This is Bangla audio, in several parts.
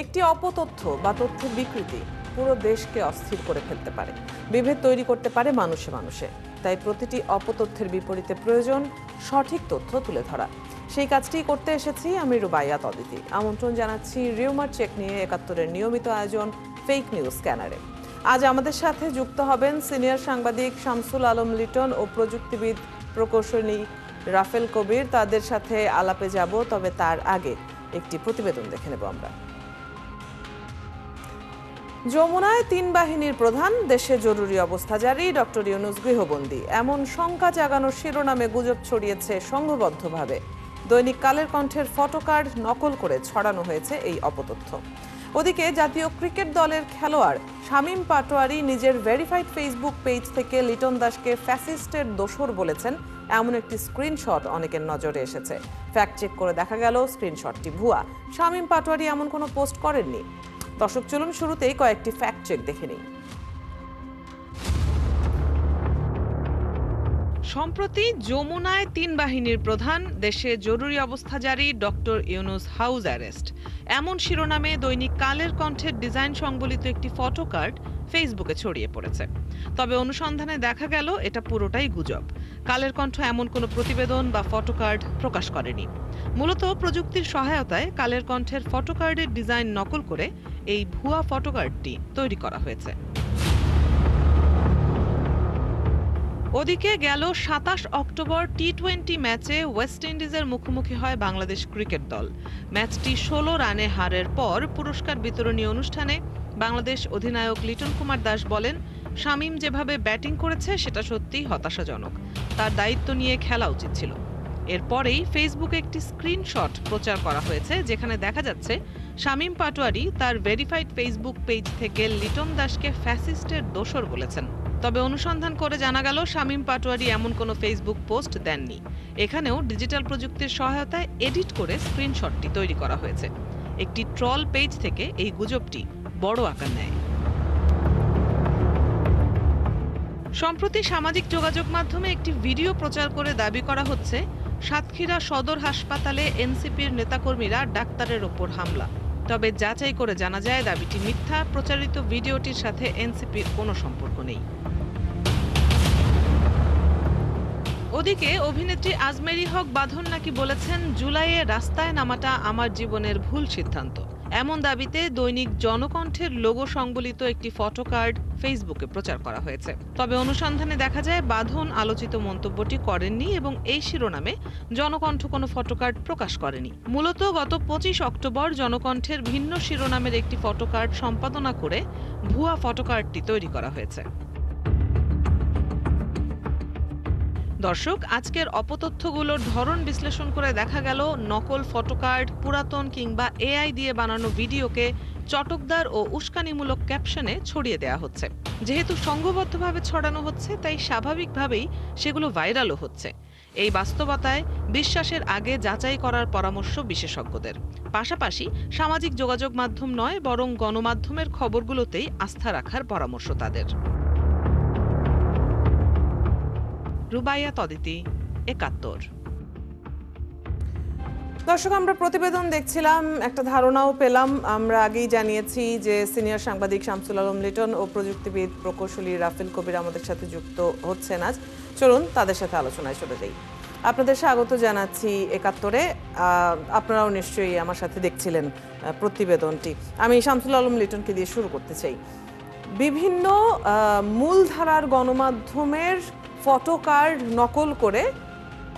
একটি অপতথ্য বা তথ্যের বিকৃতি পুরো দেশকে অস্থির করে ফেলতে পারে, বিভেদ তৈরি করতে পারে মানুষে মানুষে। তাই প্রতিটি অপতথ্যের বিপরীতে প্রয়োজন সঠিক তথ্য তুলে ধরা। সেই কাজটি করতে এসেছি আমি রুবাইয়াত অদিতি। আমন্ত্রণ জানাচ্ছি রিউমার চেক নিয়ে ৭১-এর নিয়মিত আয়োজন ফেক নিউজ স্ক্যানারে। আজ আমাদের সাথে যুক্ত হবেন সিনিয়র সাংবাদিক শামসুল আলম লিটন ও প্রযুক্তিবিদ প্রকৌশলী রাফেল কবির। তাদের সাথে আলাপে যাব, তবে তার আগে একটি প্রতিবেদন দেখে নেব আমরা। যমুনায় ৩ বাহিনীর প্রধান, দেশে জরুরি অবস্থা জারি, ডক্টর ইউনূস গৃহবন্দী, এমন শঙ্কা জাগানোর শিরোনামে গুজব ছড়িয়েছে সংঘবদ্ধভাবে। দৈনিক কালের কণ্ঠের ফটোকার্ড নকল করে ছড়ানো হয়েছে এই অপতথ্য। ওদিকে জাতীয় ক্রিকেট দলের খেলোয়াড় শামীম পাটোয়ারি নিজের ভেরিফাইড ফেসবুক পেজ থেকে লিটন দাসকে ফ্যাসিস্টের দোসর বলেছেন, এমন একটি স্ক্রিনশট অনেকের নজরে এসেছে। ফ্যাক্ট চেক করে দেখা গেল স্ক্রিনশটটি ভুয়া। শামীম পাটোয়ারি এমন কোনো পোস্ট করেননি। দর্শক, চলুন শুরুতেই কয়েকটি ফ্যাক্ট চেক দেখে নিই। সম্প্রতি যমুনায় ৩ বাহিনীর প্রধান, দেশে জরুরি অবস্থা জারি, ডক্টর ইউনূস হাউস অ্যারেস্ট, এমন শিরোনামে দৈনিক কালের কণ্ঠের ডিজাইন সংবলিত একটি ফটোকার্ড ফেসবুকে ছড়িয়ে পড়েছে। তবে অনুসন্ধানে দেখা গেল এটা পুরোটাই গুজব। কালের কণ্ঠ এমন কোনো প্রতিবেদন বা ফটোকার্ড প্রকাশ করেনি। মূলত প্রযুক্তির সহায়তায় কালের কণ্ঠের ফটোকার্ডের ডিজাইন নকল করে এই ভুয়া ফটোকার্ডটি তৈরি করা হয়েছে। ওদিকে গেল ২৭ অক্টোবর টি-20 ম্যাচে ওয়েস্ট ইন্ডিজের মুখোমুখি হয় বাংলাদেশ ক্রিকেট দল। ম্যাচটি ১৬ রানে হারের পর পুরস্কার বিতরণী অনুষ্ঠানে বাংলাদেশ অধিনায়ক লিটন কুমার দাস বলেন, শামীম যেভাবে ব্যাটিং করেছে সেটা সত্যিই হতাশাজনক, তার দায়িত্ব নিয়ে খেলা উচিত ছিল। এরপরেই ফেসবুকে একটি স্ক্রিনশট প্রচার করা হয়েছে, যেখানে দেখা যাচ্ছে শামীম পাটোয়ারি তার ভেরিফাইড ফেসবুক পেজ থেকে লিটন দাসকে ফ্যাসিস্টের দোসর বলেছেন। তবে অনুসন্ধান করে জানা গেল শামীম পাটোয়ারি এমন কোনো ফেসবুক পোস্ট দেননি। এখানেও ডিজিটাল প্রযুক্তির সহায়তায় এডিট করে স্ক্রিনশটটি তৈরি করা হয়েছে। একটি ট্রল পেজ থেকে এই গুজবটি বড় আকার নেয়। সম্প্রতি সামাজিক যোগাযোগ মাধ্যমে একটি ভিডিও প্রচার করে দাবি করা হচ্ছে, সাতক্ষীরা সদর হাসপাতালে এনসিপির নেতাকর্মীরা ডাক্তারের ওপর হামলা। তবে যাচাই করে জানা যায় দাবিটি মিথ্যা। প্রচারিত ভিডিওটির সাথে এনসিপির কোনো সম্পর্ক নেই। ওদিকে অভিনেত্রী আজমেরি হক বাঁধন নাকি বলেছেন, জুলাইয়ে রাস্তায় নামাটা আমার জীবনের ভুল সিদ্ধান্ত। এমন দাবিতে দৈনিক জনকণ্ঠের লোগো সংবলিত একটি ফটোকার্ড ফেসবুকে প্রচার করা হয়েছে। তবে অনুসন্ধানে দেখা যায় বাঁধন আলোচিত মন্তব্যটি করেননি এবং এই শিরোনামে জনকণ্ঠ কোনো ফটোকার্ড প্রকাশ করেনি। মূলত গত ২৫ অক্টোবর জনকণ্ঠের ভিন্ন শিরোনামের একটি ফটোকার্ড সম্পাদনা করে ভুয়া ফটোকার্ডটি তৈরি করা হয়েছে। দর্শক, আজকের অপতথ্যগুলোর ধরন বিশ্লেষণ করে দেখা গেল নকল ফটোকার্ড, পুরাতন কিংবা এআই দিয়ে বানানো ভিডিওকে চটকদার ও উস্কানিমূলক ক্যাপশনে ছড়িয়ে দেওয়া হচ্ছে। যেহেতু সংঘবদ্ধভাবে ছড়ানো হচ্ছে, তাই স্বাভাবিকভাবেই সেগুলো ভাইরালও হচ্ছে। এই বাস্তবতায় বিশ্বাসের আগে যাচাই করার পরামর্শ বিশেষজ্ঞদের। পাশাপাশি সামাজিক যোগাযোগ মাধ্যম নয়, বরং গণমাধ্যমের খবরগুলোতেই আস্থা রাখার পরামর্শ তাদের। রুবাইয়াত অদিতি, ৭১। দর্শক, আমরা প্রতিবেদন দেখছিলাম, একটা ধারণাও পেলাম। আমরা আগেই জানিয়েছি যে সিনিয়র সাংবাদিক শামসুল আলম লিটন ও প্রযুক্তিবিদ প্রকৌশলী রাফেল কবির আমাদের সাথে যুক্ত হচ্ছেন আজ। চলুন তাদের সাথে আলোচনায় চলে যাই। আপনাদের স্বাগত জানাচ্ছি ৭১-এ। আপনারাও নিশ্চয়ই আমার সাথে দেখছিলেন প্রতিবেদনটি। আমি শামসুল আলম লিটনকে দিয়ে শুরু করতে চাই। বিভিন্ন মূলধারার গণমাধ্যমের ফটোকার্ড নকল করে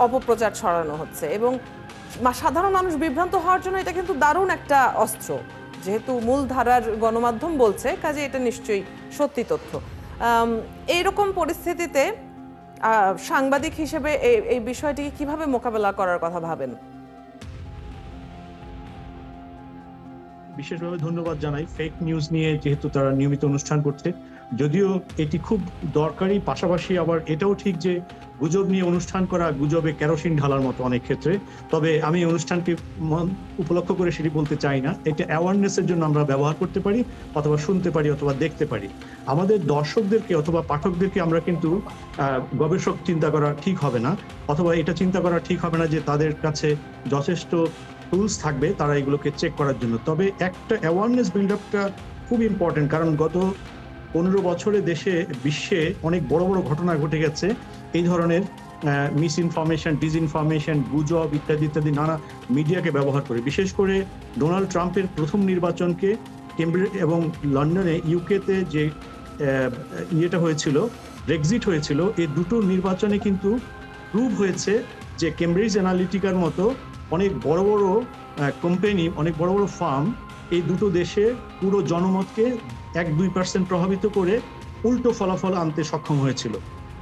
অপপ্রচার ছড়ানো হচ্ছে এবং সাধারণ মানুষ বিভ্রান্ত হওয়ার জন্য এটা কিন্তু দারুণ একটা অস্ত্র। যেহেতু মূলধারার গণমাধ্যম বলছে, কাজে এটা নিশ্চয়ই সত্যি তথ্য। এইরকম পরিস্থিতিতে সাংবাদিক হিসেবে এই বিষয়টিকে কিভাবে মোকাবেলা করার কথা ভাবেন? বিশেষভাবে ধন্যবাদ জানাই ফেক নিউজ নিয়ে, যেহেতু তারা নিয়মিত অনুষ্ঠান করছে। যদিও এটি খুব দরকারি, পাশাপাশি আবার এটাও ঠিক যে গুজব নিয়ে অনুষ্ঠান করা গুজবে কেরোসিন ঢালার মতো অনেক ক্ষেত্রে। তবে আমি অনুষ্ঠানটি উপলক্ষ করে সেটি বলতে চাই না। এটা অ্যাওয়ারনেসের জন্য আমরা ব্যবহার করতে পারি, অথবা শুনতে পারি, অথবা দেখতে পারি। আমাদের দর্শকদেরকে অথবা পাঠকদেরকে আমরা কিন্তু গবেষক চিন্তা করা ঠিক হবে না, অথবা এটা চিন্তা করা ঠিক হবে না যে তাদের কাছে যথেষ্ট টুলস থাকবে তারা এগুলোকে চেক করার জন্য। তবে একটা অ্যাওয়ারনেস বিল্ড আপটা খুব ইম্পর্টেন্ট, কারণ গত 15 বছরে দেশে বিশ্বে অনেক বড় বড় ঘটনা ঘটে গেছে এই ধরনের মিস ইনফরমেশন, ডিসইনফরমেশন, গুজব ইত্যাদি ইত্যাদি নানা মিডিয়াকে ব্যবহার করে। বিশেষ করে ডোনাল্ড ট্রাম্পের প্রথম নির্বাচনকে কেমব্রিজ এবং লন্ডনে ইউকেতে যে ইয়েটা হয়েছিল, ব্রেক্সিট হয়েছিল, এই দুটো নির্বাচনে কিন্তু প্রুভ হয়েছে যে কেমব্রিজ অ্যানালিটিকার মতো অনেক বড় বড় কোম্পানি, অনেক বড় বড় ফার্ম এই দুটো দেশে পুরো জনমতকে 1-2% প্রভাবিত করে উল্টো ফলাফল আনতে সক্ষম হয়েছিল।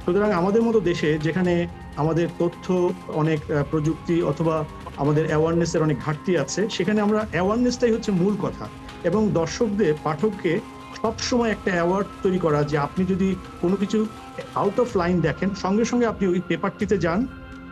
সুতরাং আমাদের মতো দেশে যেখানে আমাদের তথ্য অনেক প্রযুক্তি অথবা আমাদের অ্যাওয়ারনেসের অনেক ঘাটতি আছে, সেখানে আমরা অ্যাওয়ারনেসটাই হচ্ছে মূল কথা, এবং দর্শকদের পাঠককে সবসময় একটা অ্যাওয়ার্ড তৈরি করা যে আপনি যদি কোনো কিছু আউট অফ লাইন দেখেন, সঙ্গে সঙ্গে আপনি ওই পেপারটিতে যান,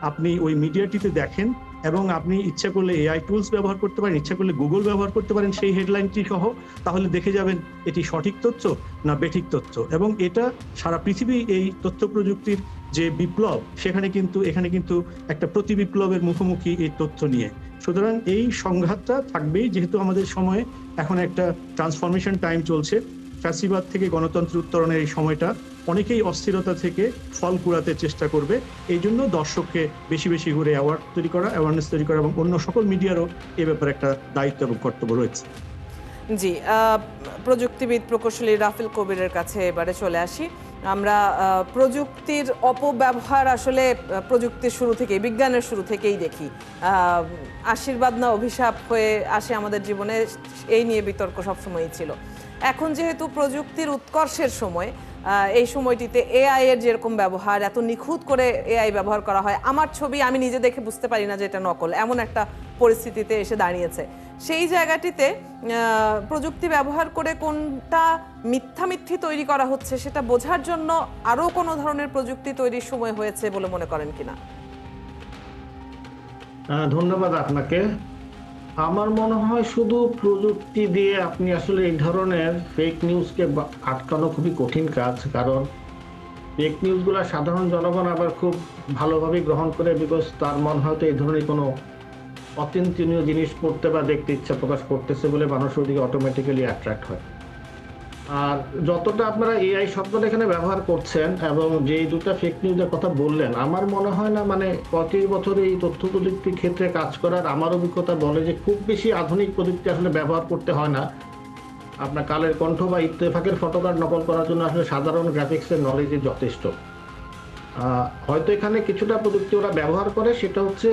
আপনি ওই মিডিয়াটিতে দেখেন, এবং আপনি ইচ্ছা করলে এআই টুলস ব্যবহার করতে পারেন, ইচ্ছা করলে গুগল ব্যবহার করতে পারেন সেই হেডলাইনটি সহ, তাহলে দেখে যাবেন এটি সঠিক তথ্য না বেঠিক তথ্য। এবং এটা সারা পৃথিবী এই তথ্য প্রযুক্তির যে বিপ্লব, এখানে কিন্তু একটা প্রতি বিপ্লবের মুখোমুখি এই তথ্য নিয়ে। সুতরাং এই সংঘাতটা থাকবেই, যেহেতু আমাদের সময়ে এখন একটা ট্রান্সফরমেশন টাইম চলছে। ফ্যাসিবাদ থেকে গণতন্ত্র উত্তরণের এই সময়টা অনেকেই অস্থিরতা থেকে ফল কুড়াতে চেষ্টা করবে। এই জন্য দর্শককে বেশি বেশি করে অ্যাওয়ারনেস তৈরি করা এবং অন্য সকল মিডিয়ারও এ ব্যাপারে একটা দায়িত্ব এবং কর্তব্য রয়েছে। জি, প্রযুক্তিবিদ প্রকৌশলী রাফেল কবিরের কাছে এবারে চলে আসি। আমরা প্রযুক্তির অপব্যবহার আসলে প্রযুক্তির শুরু থেকেই, বিজ্ঞানের শুরু থেকেই দেখি। আশীর্বাদ না অভিশাপ হয়ে আসে আমাদের জীবনে, এই নিয়ে বিতর্ক সবসময়ই ছিল। এখন যেহেতু প্রযুক্তির উৎকর্ষের সময়, এই সময়টিতে এআই এর যেরকম ব্যবহার, এত নিখুঁত করে এআই ব্যবহার করা হয়, আমার ছবি আমি নিজে দেখে বুঝতে পারি না যে এটা নকল, এমন একটা পরিস্থিতিতে এসে দাঁড়িয়েছে। সেই জায়গাটিতে প্রযুক্তি ব্যবহার করে কোনটা মিথ্যামিথ্যি তৈরি করা হচ্ছে সেটা বোঝার জন্য আরও কোনো ধরনের প্রযুক্তি তৈরির সময় হয়েছে বলে মনে করেন কিনা? ধন্যবাদ আপনাকে। আমার মনে হয় শুধু প্রযুক্তি দিয়ে আপনি আসলে এই ধরনের ফেক নিউজকে আটকানো খুবই কঠিন কাজ, কারণ ফেক নিউজগুলো সাধারণ জনগণ আবার খুব ভালোভাবে গ্রহণ করে, বিকজ তার মন হয়তো এই ধরনের কোনো অচিন্তনীয় জিনিস পড়তে বা দেখতে ইচ্ছা প্রকাশ করতেছে বলে মানুষের দিকে অটোমেটিক্যালি অ্যাট্রাক্ট হয়। আর যতটা আপনারা এআই শব্দটা এখানে ব্যবহার করছেন এবং যেই দুটো ফেক নিউজের কথা বললেন, আমার মনে হয় না, মানে 25 বছরে এই তথ্য প্রযুক্তির ক্ষেত্রে কাজ করার আমার অভিজ্ঞতা বলে যে খুব বেশি আধুনিক প্রযুক্তি আসলে ব্যবহার করতে হয় না। আপনার কালের কণ্ঠ বা ইত্তেফাকের ফটোকার্ড নকল করার জন্য আসলে সাধারণ গ্রাফিক্সের নলেজই যথেষ্ট। হয়তো এখানে কিছুটা প্রযুক্তি ওরা ব্যবহার করে, সেটা হচ্ছে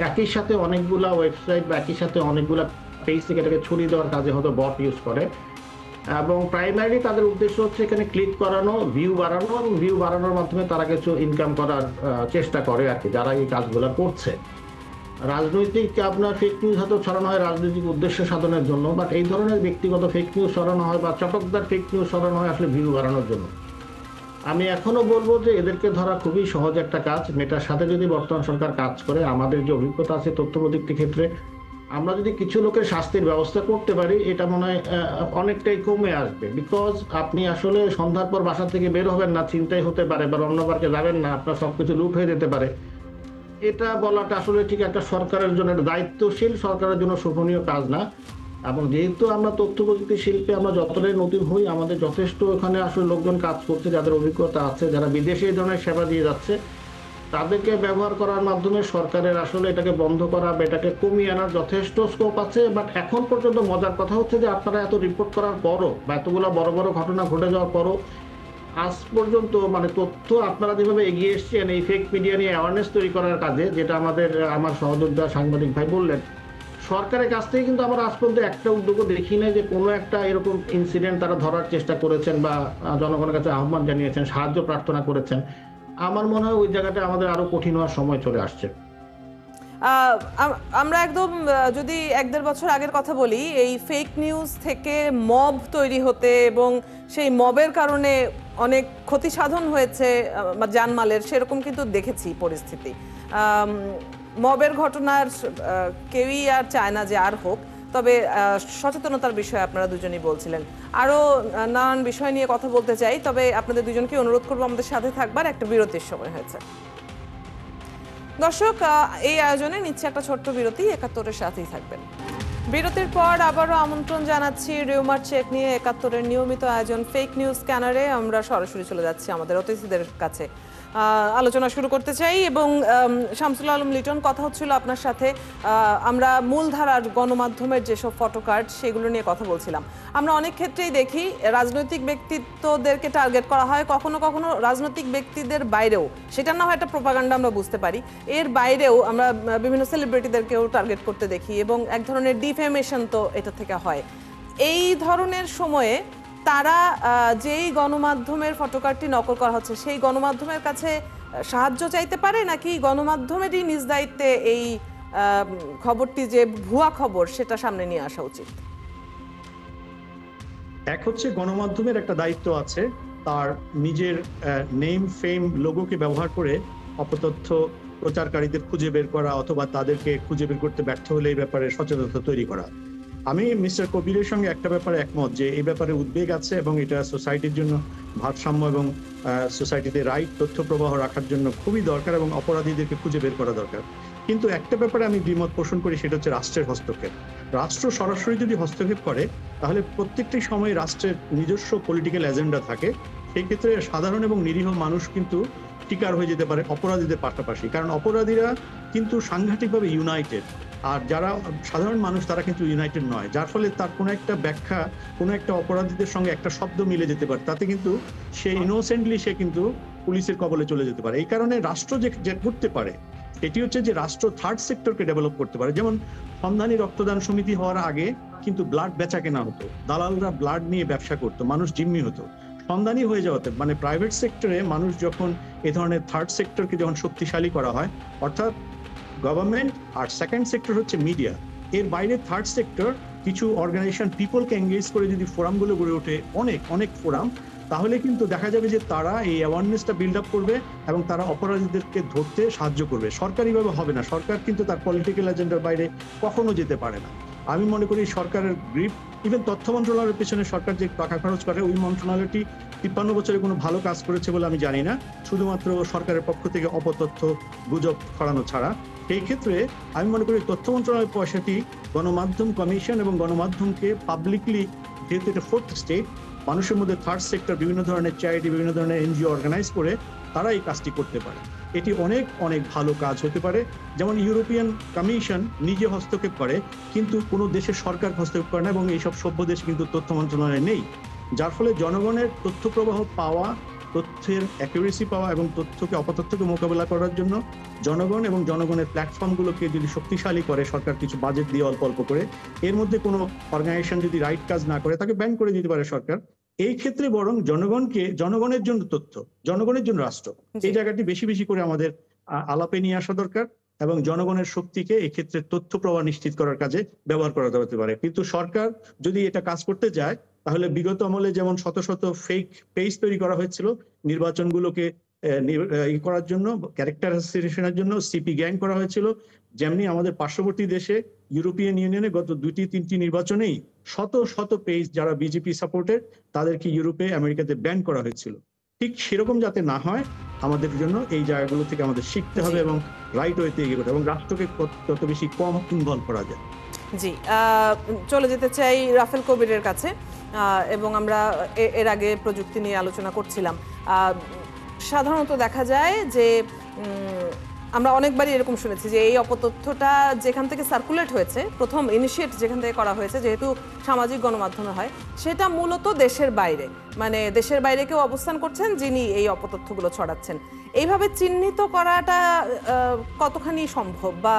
একই সাথে অনেকগুলা ওয়েবসাইট বা একই সাথে অনেকগুলা পেজ থেকে এটাকে ছড়িয়ে দেওয়ার কাজে হয়তো বট ইউজ করে, এবং প্রাইমারি তাদের উদ্দেশ্য হচ্ছে এখানে ক্লিক করানো, ভিউ বাড়ানো, এবং ভিউ বাড়ানোর মাধ্যমে তারা কিছু ইনকাম করার চেষ্টা করে আর কি, যারা এই কাজগুলো করছে। রাজনৈতিক আপনার ফেক নিউজ হয়তো ছড়ানো হয় রাজনৈতিক উদ্দেশ্য সাধনের জন্য, বাট এই ধরনের ব্যক্তিগত ফেক নিউজ ছড়ানো হয় বা চটকদার ফেক নিউজ ছড়ানো হয় আসলে ভিউ বাড়ানোর জন্য। আমি এখনো বলবো যে এদেরকে ধরা খুবই সহজ একটা কাজ। মেটার সাথে যদি বর্তমান সরকার কাজ করে, আমাদের যে অভিজ্ঞতা আছে তথ্য প্রযুক্তি ক্ষেত্রে, আমরা যদি কিছু লোকের শাস্তির ব্যবস্থা করতে পারি, এটা মনে হয় অনেকটাই কমে আসবে। বিকজ আপনি আসলে সন্ধ্যার পর বাসা থেকে বের হবেন না, চিন্তাই হতে পারে, বা অন্য পার্কে যাবেন না, আপনার সবকিছু লুট হয়ে যেতে পারে। এটা বলাটা আসলে ঠিক একটা সরকারের জন্য, একটা দায়িত্বশীল সরকারের জন্য শোভনীয় কাজ না। এবং যেহেতু আমরা তথ্য প্রযুক্তি শিল্পে আমরা যতটাই নতুন হই, আমাদের যথেষ্ট ওখানে আসলে লোকজন কাজ করছে, যাদের অভিজ্ঞতা আছে, যারা বিদেশে এই ধরনের সেবা দিয়ে যাচ্ছে, তাদেরকে ব্যবহার করার মাধ্যমে সরকারের আসলে এটাকে বন্ধ করা বা এটাকে কমিয়ে আনার যথেষ্ট স্কোপ আছে। বাট এখন পর্যন্ত মজার কথা হচ্ছে যে আপনারা এত রিপোর্ট করার পরও বা এতগুলো বড় বড় ঘটনা ঘটে যাওয়ার পরও আজ পর্যন্ত মানে তথ্য আপনারা যেভাবে এগিয়ে এসছেন এই ফেক মিডিয়া নিয়ে অ্যাওয়ারনেস তৈরি করার কাজে, যেটা আমার সহযোদ্ধা সাংবাদিক ভাই বললেন, সরকারের কাছ থেকে কিন্তু আমরা আজ পর্যন্ত একটা উদ্যোগও দেখি নাই যে কোনো একটা এরকম ইনসিডেন্ট তারা ধরার চেষ্টা করেছেন বা জনগণের কাছে আহ্বান জানিয়েছেন, সাহায্য প্রার্থনা করেছেন। আমার মনে হয় ওই জায়গাটা আমাদের আরো কঠিন হওয়ার সময় চলে আসছে। আমরা একদম যদি 1-1.5 বছর আগের কথা বলি, এই ফেক নিউজ থেকে মব তৈরি হতে এবং সেই মবের কারণে অনেক ক্ষতি সাধন হয়েছে জানমালের, সেরকম কিন্তু দেখেছি পরিস্থিতি। মবের ঘটনার কেউই আর চায় না যে আর হোক, তবে সচেতনতার বিষয়ে আপনারা দুজনই বলছিলেন। আরও নানান বিষয় নিয়ে কথা বলতে চাই, তবে আপনাদের দুজনকে অনুরোধ করবো আমাদের সাথে থাকবার, একটা বিরতির সময় হয়েছে। দর্শক, এই আয়োজনে নিচ্ছে একটা ছোট্ট বিরতি, ৭১-এর সাথেই থাকবেন। বিরতির পর আবারও আমন্ত্রণ জানাচ্ছি রিউমার চেক নিয়ে ৭১-এর নিয়মিত আয়োজন ফেক নিউজ স্ক্যানারে। আমরা সরাসরি চলে যাচ্ছি আমাদের অতিথিদের কাছে, আলোচনা শুরু করতে চাই। এবং শামসুল আলম লিটন, কথা হচ্ছিল আপনার সাথে, আমরা মূলধারার গণমাধ্যমের যেসব ফটোকার্ড সেগুলো নিয়ে কথা বলছিলাম। আমরা অনেক ক্ষেত্রেই দেখি রাজনৈতিক ব্যক্তিত্বদেরকে টার্গেট করা হয়, কখনো কখনো রাজনৈতিক ব্যক্তিদের বাইরেও, সেটা না হয় একটা প্রোপাগান্ডা আমরা বুঝতে পারি, এর বাইরেও আমরা বিভিন্ন সেলিব্রিটিদেরকেও টার্গেট করতে দেখি এবং এক ধরনের ডিফেমেশন তো এটা থেকে হয়। এই ধরনের সময়ে তারা যেই গণমাধ্যমের ফটোকার্ডটি নকল করা হচ্ছে সেই গণমাধ্যমের কাছে সাহায্য চাইতে পারে, নাকি গণমাধ্যমেরই নিজ দায়িত্বে এই খবরটি যে ভুয়া খবর সেটা সামনে নিয়ে আসা উচিত? এক হচ্ছে গণমাধ্যমের একটা দায়িত্ব আছে, তার নিজের নেম ফেম লোগোকে ব্যবহার করে অপতথ্য প্রচারকারীদের খুঁজে বের করা অথবা তাদেরকে খুঁজে বের করতে ব্যর্থ হলে এই ব্যাপারে সচেতনতা তৈরি করা। আমি মিস্টার কবিরের সঙ্গে একটা ব্যাপারে একমত যে এই ব্যাপারে উদ্বেগ আছে এবং এটা সোসাইটির জন্য ভারসাম্য এবং সোসাইটিতে রাইট তথ্য প্রবাহ রাখার জন্য খুবই দরকার এবং অপরাধীদেরকে খুঁজে বের করা দরকার। কিন্তু একটা ব্যাপারে আমি দ্বিমত পোষণ করি, সেটা হচ্ছে রাষ্ট্রের হস্তক্ষেপ। রাষ্ট্র সরাসরি যদি হস্তক্ষেপ করে তাহলে প্রত্যেকটি সময় রাষ্ট্রের নিজস্ব পলিটিক্যাল এজেন্ডা থাকে, সেই ক্ষেত্রে সাধারণ এবং নিরীহ মানুষ কিন্তু শিকার হয়ে যেতে পারে অপরাধীদের পাশাপাশি, কারণ অপরাধীরা কিন্তু সাংঘাতিকভাবে ইউনাইটেড, আর যারা সাধারণ মানুষ তারা কিন্তু ইউনাইটেড নয়, যার ফলে তার কোনো একটা ব্যাখ্যা কোনো একটা অপরাধীদের সঙ্গে একটা শব্দ মিলে যেতে পারে, তাতে কিন্তু সে ইনোসেন্টলি সে কিন্তু পুলিশের কবলে চলে যেতে পারে। এই কারণে রাষ্ট্র যে করতে পারে এটি হচ্ছে যে রাষ্ট্র থার্ড সেক্টরকে ডেভেলপ করতে পারে। যেমন সন্ধানী রক্তদান সমিতি হওয়ার আগে কিন্তু ব্লাড বেচা কেনা হতো, দালালরা ব্লাড নিয়ে ব্যবসা করতো, মানুষ জিম্মি হতো। সন্ধানী হয়ে যাওয়াতে মানে প্রাইভেট সেক্টরে মানুষ যখন এ ধরনের থার্ড সেক্টরকে যখন শক্তিশালী করা হয়, অর্থাৎ গভর্নমেন্ট আর সেকেন্ড সেক্টর হচ্ছে মিডিয়া, এর বাইরে থার্ড সেক্টর কিছু অর্গানাইজেশন পিপলকে এঙ্গেজ করে যদি ফোরামগুলো গড়ে ওঠে, অনেক অনেক ফোরাম, তাহলে কিন্তু দেখা যাবে যে তারা এই অ্যাওয়ারনেসটা বিল্ড আপ করবে এবং তারা অপরাধীদেরকে ধরতে সাহায্য করবে। সরকারিভাবে হবে না, সরকার কিন্তু তার পলিটিক্যাল এজেন্ডার বাইরে কখনো যেতে পারে না। আমি মনে করি সরকারের গ্রিপ, ইভেন তথ্য মন্ত্রণালয়ের পেছনে সরকার যে টাকা খরচ করে, ওই মন্ত্রণালয়টি 53 বছরে কোনো ভালো কাজ করেছে বলে আমি জানি না, শুধুমাত্র সরকারের পক্ষ থেকে অপতথ্য গুজব ছড়ানো ছাড়া। এই ক্ষেত্রে আমি মনে করি তথ্য মন্ত্রণালয়ের পয়সাটি গণমাধ্যম কমিশন এবং গণমাধ্যমকে পাবলিকলি, যেহেতু এটা ফোর্থ স্টেট, মানুষের মধ্যে থার্ড সেক্টর বিভিন্ন ধরনের চ্যারিটি বিভিন্ন ধরনের এনজিও অর্গানাইজ করে তারা এই কাজটি করতে পারে। এটি অনেক অনেক ভালো কাজ হতে পারে। যেমন ইউরোপিয়ান কমিশন নিজে হস্তক্ষেপ করে কিন্তু কোনো দেশের সরকার হস্তক্ষেপ করে না, এবং এইসব সভ্য দেশ কিন্তু তথ্য মন্ত্রণালয় নেই, যার ফলে জনগণের তথ্য প্রবাহ পাওয়া, তথ্যের অ্যাকুরেসি পাওয়া এবং তথ্যকে অপতথ্যকে মোকাবেলা করার জন্য জনগণ এবং জনগণের প্ল্যাটফর্মগুলোকে যদি শক্তিশালী করে সরকার কিছু বাজেট দিয়ে অল্প অল্প করে, এর মধ্যে কোনো অর্গানাইজেশন যদি রাইট কাজ না করে তাকে ব্যান করে দিতে পারে সরকার। এই ক্ষেত্রে বরং জনগণকে, জনগণের জন্য তথ্য, জনগণের জন্য রাষ্ট্র, এই জায়গাটি বেশি বেশি করে আমাদের আলাপে নিয়ে আসা দরকার এবং জনগণের শক্তিকে এই ক্ষেত্রে তথ্য প্রবাহ নিশ্চিত করার কাজে ব্যবহার করা যেতে পারে। কিন্তু সরকার যদি এটা কাজ করতে যায় তাহলে বিগত আমলে যেমন শত শত ফেক পেজ তৈরি করা হয়েছিল নির্বাচনগুলোকে করার জন্য, ক্যারেক্টার অ্যাসোসিয়েশনের জন্য সিপি গ্যাং করা হয়েছিল, যেমনি আমাদের পার্শ্ববর্তী দেশে ইউরোপিয়ান ইউনিয়নে গত 2-3টি নির্বাচনেই শত শত পেজ যারা বিজেপি সাপোর্টেড তাদেরকে ইউরোপে আমেরিকাতে ব্যান করা হয়েছিল। ঠিক সেরকম যাতে না হয় আমাদের জন্য এই জায়গাগুলো থেকে আমাদের শিখতে হবে এবং রাইট ওয়েতে এগিয়ে করতে এবং রাষ্ট্রকে তত বেশি কম ইনভলভ করা যায়। জি, চলে যেতে চাই রাফেল কবিরের কাছে। এবং আমরা এর আগে প্রযুক্তি নিয়ে আলোচনা করছিলাম। সাধারণত দেখা যায় যে আমরা অনেকবারই এরকম শুনেছি যে এই অপতথ্যটা যেখান থেকে সার্কুলেট হয়েছে, প্রথম ইনিশিয়েট যেখান থেকে করা হয়েছে, যেহেতু সামাজিক গণমাধ্যমে হয়, সেটা মূলত দেশের বাইরে, মানে দেশের বাইরে কেউ অবস্থান করছেন যিনি এই অপতথ্যগুলো ছড়াচ্ছেন। এইভাবে চিহ্নিত করাটা কতখানি সম্ভব বা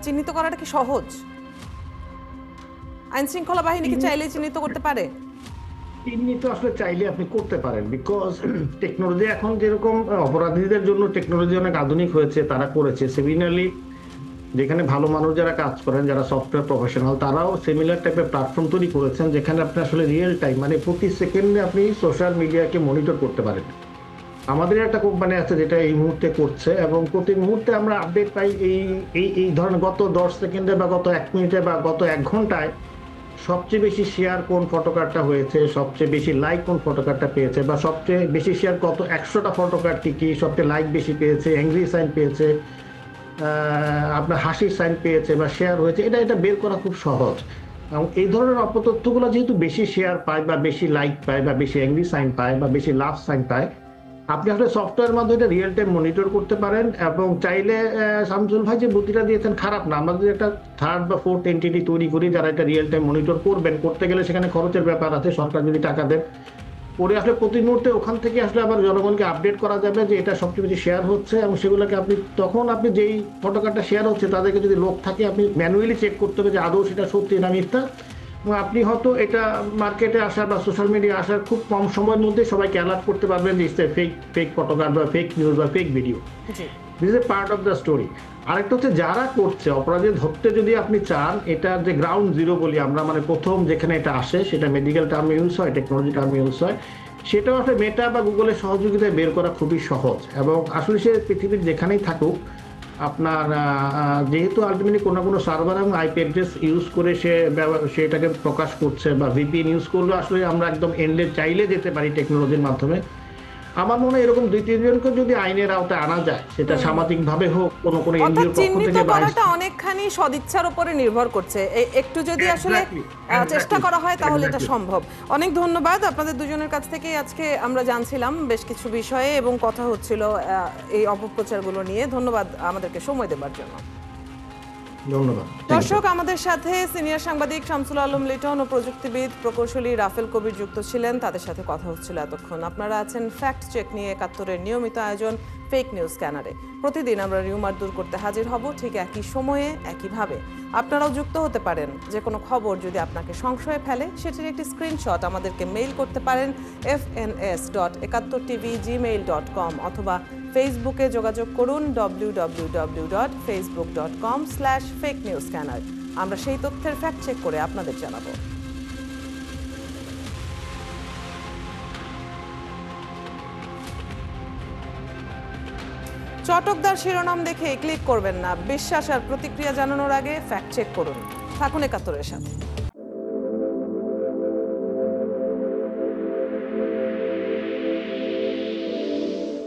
চিহ্নিত করাটা কি সহজ? আইন শৃঙ্খলা বাহিনী কি চাইলে চিহ্নিত করতে পারে? চিহ্নিত আসলে চাইলে আপনি করতে পারেন, বিকজ টেকনোলজি এখন যেরকম অপরাধীদের জন্য টেকনোলজি অনেক আধুনিক হয়েছে, তারা করেছে। সিমিলারলি যেখানে ভালো মানুষ যারা কাজ করেন, যারা সফটওয়্যার প্রফেশনাল, তারাও সিমিলার টাইপের প্ল্যাটফর্ম তৈরি করেছেন যেখানে আপনি আসলে রিয়েল টাইম, মানে প্রতি সেকেন্ডে আপনি সোশ্যাল মিডিয়াকে মনিটর করতে পারেন। আমাদের একটা কোম্পানি আছে যেটা এই মুহূর্তে করছে এবং প্রতি মুহূর্তে আমরা আপডেট পাই। এই ধরনের গত 10 সেকেন্ডে বা গত 1 মিনিটে বা গত 1 ঘন্টায় সবচেয়ে বেশি শেয়ার কোন ফটোকার্ডটা হয়েছে, সবচেয়ে বেশি লাইক কোন ফটোকার্ডটা পেয়েছে, বা সবচেয়ে বেশি শেয়ার কত 100টা ফটোকার্ডটি কি সবচেয়ে লাইক বেশি পেয়েছে, অ্যাংরি সাইন পেয়েছে, আপনার হাসির সাইন পেয়েছে বা শেয়ার হয়েছে, এটা বের করা খুব সহজ। এবং এই ধরনের অপতথ্যগুলো যেহেতু বেশি শেয়ার পায় বা বেশি লাইক পায় বা বেশি অ্যাংরি সাইন পায় বা বেশি লাভ সাইন পায়, আপনি আসলে সফটওয়্যার মাধ্যমে এটা রিয়েল টাইম মনিটর করতে পারেন। এবং চাইলে শামসুল ভাই যে বুদ্ধিটা দিয়েছেন খারাপ না, আমাদের একটা থার্ড বা ফোর্থ এন্টিটি তৈরি করি যারা এটা রিয়েল টাইম মনিটর করবেন। করতে গেলে সেখানে খরচের ব্যাপার আছে, সরকার যদি টাকা দেন করে আসলে প্রতি মুহূর্তে ওখান থেকে আসলে আবার জনগণকে আপডেট করা যাবে যে এটা সবচেয়ে বেশি শেয়ার হচ্ছে, এবং সেগুলোকে আপনি যেই ফটোকার্ডটা শেয়ার হচ্ছে তাদেরকে যদি লোক থাকে আপনি ম্যানুয়ালি চেক করতে হবে যে আদৌ সেটা সত্যি না মিথ্যা। এবং আপনি হয়তো এটা মার্কেটে আসার বা সোশ্যাল মিডিয়া আসার খুব কম সময়ের মধ্যে সবাইকে অ্যালার্ট করতে পারবেন যে ফেক ফটোকার্ড বা ফেক নিউজ বা fake video. This is a part of the story. আরেকটা হচ্ছে যারা করছে অপরাধী ধরতে যদি আপনি চান, এটা যে গ্রাউন্ড জিরো বলি আমরা, মানে প্রথম যেখানে এটা আসে, সেটা মেডিকেল টার্মে ইউজ হয়, টেকনোলজি টার্মে ইউজ হয়, সেটাও আসলে মেটা বা গুগলের সহযোগিতায় বের করা খুবই সহজ। এবং আসলে সে পৃথিবীর যেখানেই থাকুক, আপনার যেহেতু আলটিমেটলি কোনো না কোনো সার্ভার এবং আইপি অ্যাড্রেস ইউজ করে সেটাকে প্রকাশ করছে, বা ভিপিএন ইউজ করলে আসলে আমরা একদম এন্ডে চাইলে যেতে পারি টেকনোলজির মাধ্যমে। আমার মনে হয় এরকম 2-3 জনকে যদি আইনের আওতায় আনা যায়, সেটা সামাজিকভাবে হোক, কোনো এনজিওর পক্ষ থেকে, করাটা অনেকখানি সদিচ্ছার উপরে নির্ভর করছে। একটু যদি আসলে চেষ্টা করা হয় তাহলে এটা সম্ভব। অনেক ধন্যবাদ আপনাদের দুজনের কাছ থেকে। আজকে আমরা জানছিলাম বেশ কিছু বিষয়ে এবং কথা হচ্ছিল এই অপপ্রচারগুলো নিয়ে। ধন্যবাদ আমাদেরকে সময় দেওয়ার জন্য। ধন্যবাদ দর্শক, আমাদের সাথে সিনিয়র সাংবাদিক শামসুল আলম লিটন ও প্রযুক্তিবিদ প্রকৌশলী রাফেল কবির যুক্ত ছিলেন। তাদের সাথে কথা হচ্ছিল এতক্ষণ। আপনারা আছেন ফ্যাক্ট চেক নিয়ে ৭১-এর নিয়মিত আয়োজন ফেক নিউজ স্ক্যানারে। প্রতিদিন আমরা রিউমার দূর করতে হাজির হব ঠিক একই সময়ে একইভাবে। আপনারাও যুক্ত হতে পারেন। যে কোনো খবর যদি আপনাকে সংশয়ে ফেলে, সেটির একটি স্ক্রিনশট আমাদেরকে মেইল করতে পারেন fns.71tv@gmail.com অথবা ফেসবুকে যোগাযোগ করুন www.facebook.com/fakenewscanner। আমরা সেই তথ্যের ফ্যাক্ট চেক করে আপনাদের জানাবো। চটকদার শিরোনাম দেখে ক্লিক করবেন না। বিশ্বাস আর প্রতিক্রিয়া জানানোর আগে ফ্যাক্ট চেক করুন। থাকুন ৭১-এর সাথে।